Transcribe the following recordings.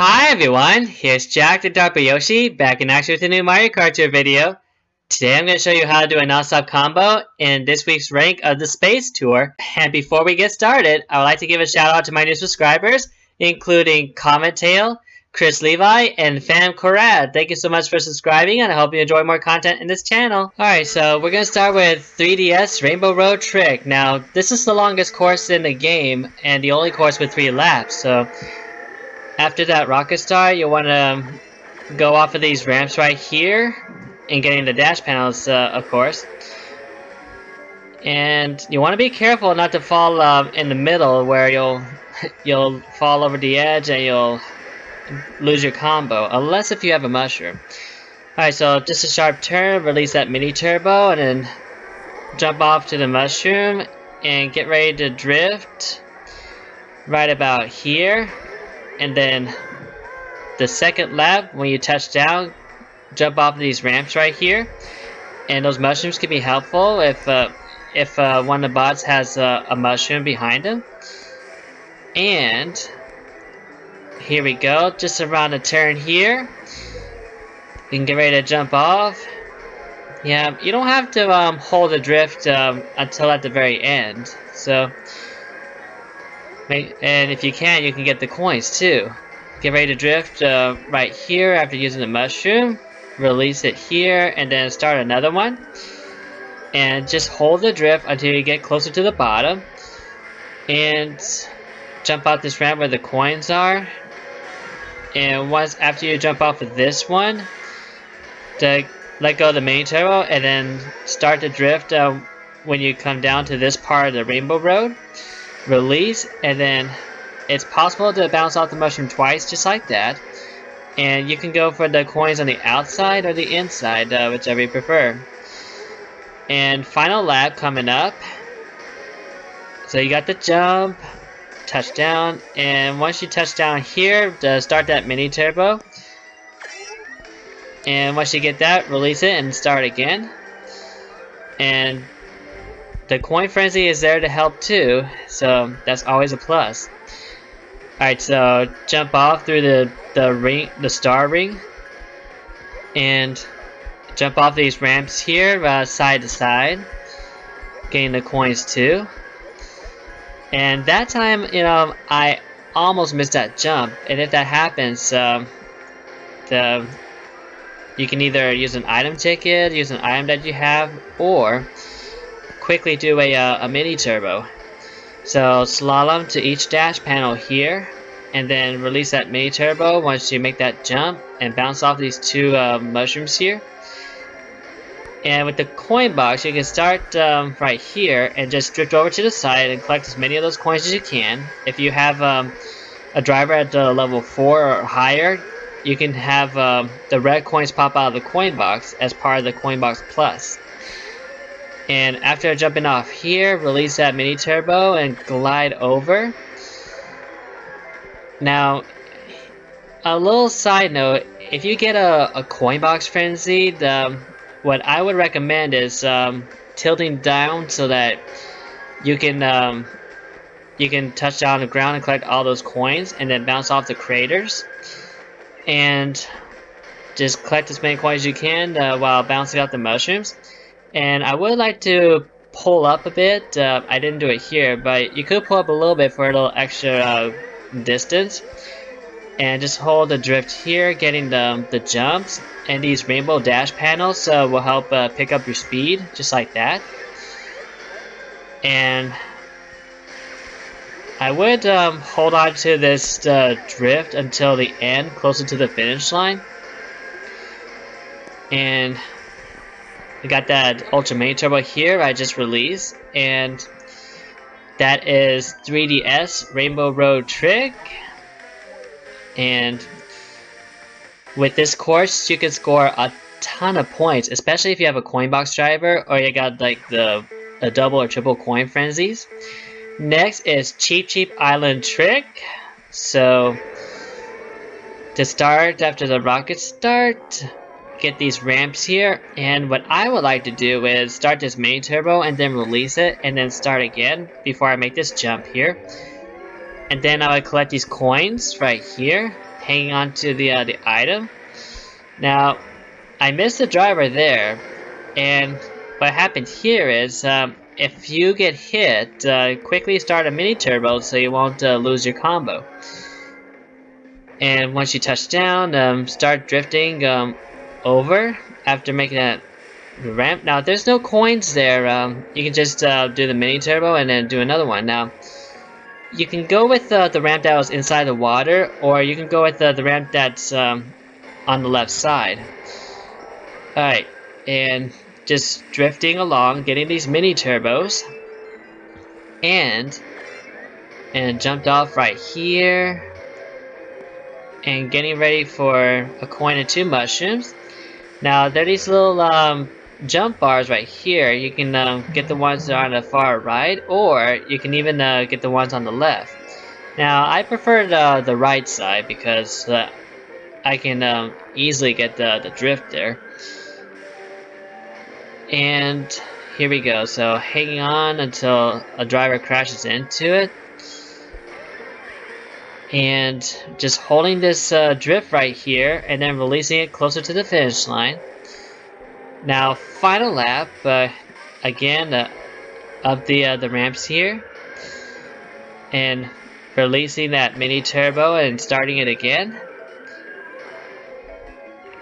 Hi everyone, here's Jack the Darpa Yoshi back in action with a new Mario Kart Tour video. Today I'm going to show you how to do a non-stop combo in this week's rank of the Space Tour. And before we get started, I would like to give a shout out to my new subscribers, including Commentail, Chris Levi, and Fam Corrad. Thank you so much for subscribing, and I hope you enjoy more content in this channel. Alright, so we're going to start with 3DS Rainbow Road Trick. Now, this is the longest course in the game, and the only course with 3 laps, so after that rocket star, you want to go off of these ramps right here and getting the dash panels, of course. And you want to be careful not to fall in the middle where you'll fall over the edge and you'll lose your combo, unless if you have a mushroom. Alright, so just a sharp turn, release that mini turbo, and then jump off to the mushroom and get ready to drift right about here. And then the second lap, when you touch down, jump off these ramps right here. And those mushrooms can be helpful if one of the bots has a mushroom behind him. And here we go, just around the turn here. You can get ready to jump off. Yeah, you don't have to hold the drift until at the very end. So. And if you can get the coins too. Get ready to drift right here after using the mushroom. Release it here and then start another one. And just hold the drift until you get closer to the bottom. And jump out this ramp where the coins are. And once after you jump off of this one, let go of the main turbo and then start to drift when you come down to this part of the Rainbow Road. Release, and then it's possible to bounce off the mushroom twice, just like that. And you can go for the coins on the outside or the inside, whichever you prefer. And final lap coming up. So you got the jump, touchdown, and once you touch down here, start that mini turbo. And once you get that, release it and start again. And the coin frenzy is there to help too, so that's always a plus. Alright, so jump off through the star ring, and jump off these ramps here, side to side, getting the coins too. And that time, I almost missed that jump, and if that happens, you can either use an item ticket, use an item that you have, or quickly do a mini turbo. So slalom to each dash panel here, and then release that mini turbo once you make that jump and bounce off these 2 mushrooms here. And with the coin box, you can start right here and just drift over to the side and collect as many of those coins as you can. If you have a driver at level 4 or higher, you can have the red coins pop out of the coin box as part of the coin box plus. And after jumping off here, release that mini turbo and glide over. Now, a little side note, if you get a coin box frenzy, what I would recommend is tilting down so that you can touch down the ground and collect all those coins and then bounce off the craters. And just collect as many coins as you can while bouncing out the mushrooms. And I would like to pull up a bit. I didn't do it here, but you could pull up a little bit for a little extra distance. And just hold the drift here, getting the jumps. And these rainbow dash panels will help pick up your speed, just like that. And I would hold on to this drift until the end, closer to the finish line. And I got that Ultra Main Turbo here I just released, and that is 3DS Rainbow Road Trick. And with this course, you can score a ton of points, especially if you have a coin box driver or you got like a double or triple coin frenzies. Next is Cheap Island Trick. So to start, after the rocket start, get these ramps here, and what I would like to do is start this main turbo and then release it and then start again before I make this jump here. And then I would collect these coins right here, hanging on to the item. Now, I missed the driver there, and what happened here is if you get hit, quickly start a mini turbo so you won't lose your combo. And once you touch down, start drifting over after making that ramp. Now, there's no coins there. You can just do the mini turbo and then do another one. Now, you can go with the ramp that was inside the water, or you can go with the ramp that's on the left side. Alright, and just drifting along, getting these mini turbos, and jumped off right here, and getting ready for a coin and 2 mushrooms. Now, there are these little jump bars right here. You can get the ones that are on the far right, or you can even get the ones on the left. Now, I prefer the right side because I can easily get the drift there. And here we go. So, hanging on until a driver crashes into it. And just holding this drift right here, and then releasing it closer to the finish line. Now, final lap, again, up the ramps here, and releasing that mini turbo and starting it again,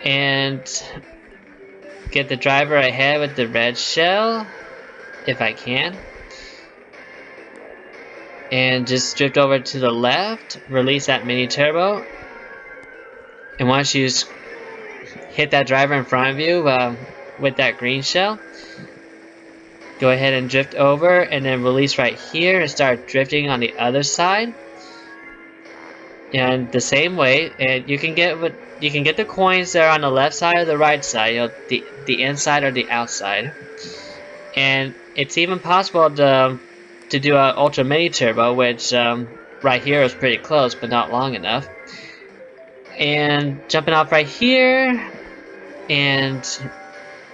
and get the driver ahead with the red shell, if I can. And just drift over to the left, release that mini turbo, and once you hit that driver in front of you with that green shell, go ahead and drift over and then release right here and start drifting on the other side. And the same way, and you can get the coins that are on the left side or the right side, you know, the inside or the outside. And it's even possible to do an ultra mini turbo, which right here is pretty close but not long enough. And jumping off right here and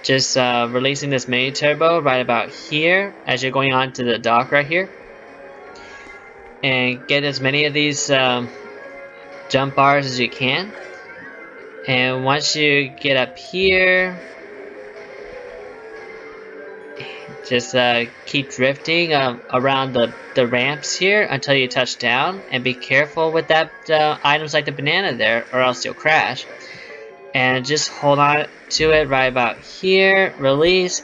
just releasing this mini turbo right about here as you're going on to the dock right here, and get as many of these jump bars as you can. And once you get up here, just keep drifting around the ramps here until you touch down, and be careful with that items like the banana there, or else you'll crash. And just hold on to it right about here, release,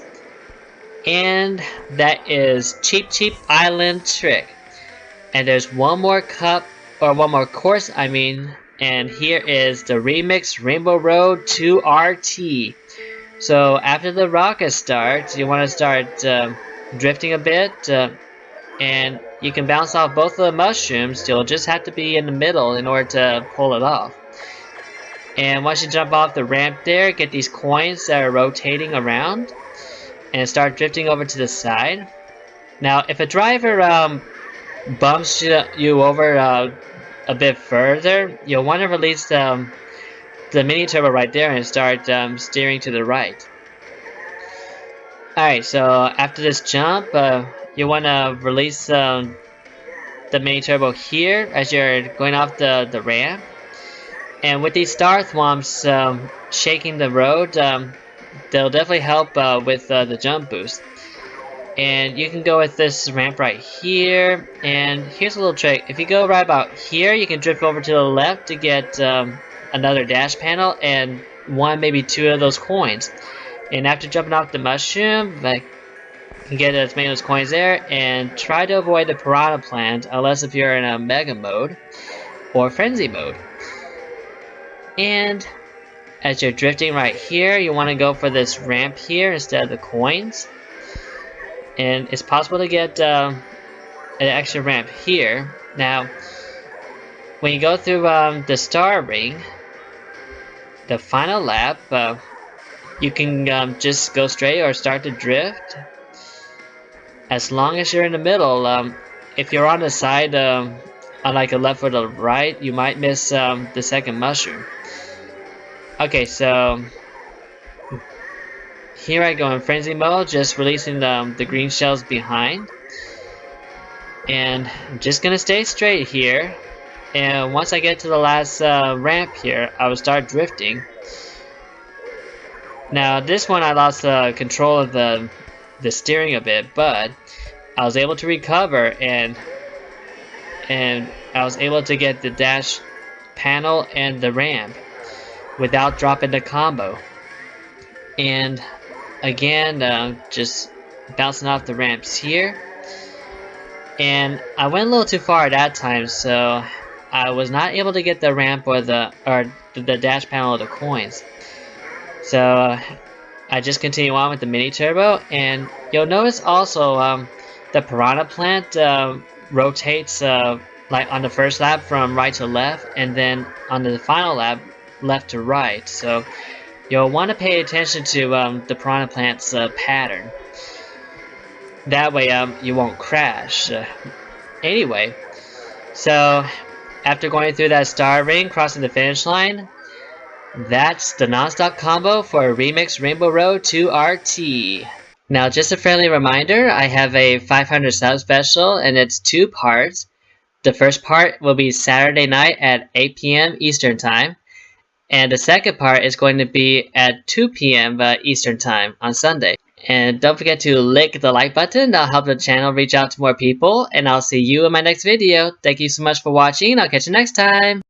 and that is Cheap Island Trick. And there's one more cup, or one more course I mean, and here is the Remix Rainbow Road 2 RT. So after the rocket starts, you want to start drifting a bit, and you can bounce off both of the mushrooms. You'll just have to be in the middle in order to pull it off. And once you jump off the ramp there, get these coins that are rotating around, and start drifting over to the side. Now, if a driver bumps you over a bit further, you'll want to release the mini turbo right there and start steering to the right. Alright, so after this jump, you want to release the mini turbo here as you're going off the ramp. And with these star thwomps shaking the road, they'll definitely help with the jump boost. And you can go with this ramp right here. And here's a little trick. If you go right about here, you can drift over to the left to get another dash panel and one, maybe 2 of those coins. And after jumping off the mushroom, you can get as many of those coins there, and try to avoid the piranha plant unless if you're in a mega mode or frenzy mode. And as you're drifting right here, you want to go for this ramp here instead of the coins. And it's possible to get an extra ramp here. Now, when you go through the star ring, the final lap, you can just go straight or start to drift. As long as you're in the middle, if you're on the side, on like a left or the right, you might miss the second mushroom. Okay, so here I go in frenzy mode, just releasing the green shells behind. And I'm just gonna stay straight here. And once I get to the last ramp here, I will start drifting. Now this one I lost control of the steering a bit, but I was able to recover and I was able to get the dash panel and the ramp without dropping the combo. And again, just bouncing off the ramps here. And I went a little too far at that time, so I was not able to get the ramp or the dash panel of the coins. So I just continue on with the mini turbo, and you'll notice also the piranha plant rotates like on the first lap from right to left, and then on the final lap left to right. So you'll want to pay attention to the piranha plant's pattern. That way you won't crash. Anyway, so after going through that star ring, crossing the finish line, that's the non-stop combo for Remix Rainbow Road 2 RT. Now, just a friendly reminder, I have a 500 sub special, and it's 2 parts. The first part will be Saturday night at 8 p.m. Eastern Time, and the second part is going to be at 2 p.m. Eastern Time on Sunday. And don't forget to lick the like button, that'll help the channel reach out to more people, and I'll see you in my next video. Thank you so much for watching, I'll catch you next time!